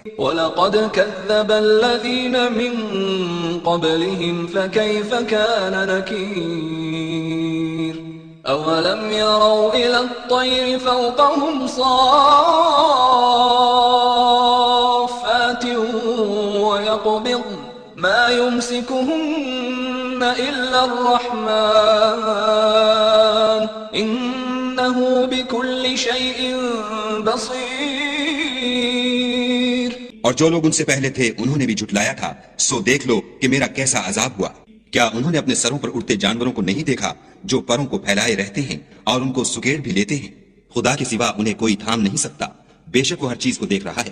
वलक़द कज़्ज़बल्लज़ीन मिन क़ब्लिहिम फ़कैफ़ कान नकीर अवलम यरौ इलत-तय्रि फ़ौक़हुम साफ़्फ़ातिन वयक़बिज़न मा युमसिकुहुन्न इल्ला अर्रहमान इन्नहु बिकुल्लि शैइन बसीर। और जो लोग उनसे पहले थे उन्होंने भी झुटलाया था, सो देख लो कि मेरा कैसा अजाब हुआ। क्या उन्होंने अपने सरों पर उड़ते जानवरों को नहीं देखा जो परों को फैलाए रहते हैं और उनको सुकेड़ भी लेते हैं? खुदा के सिवा उन्हें कोई थाम नहीं सकता। बेशक वो हर चीज को देख रहा है।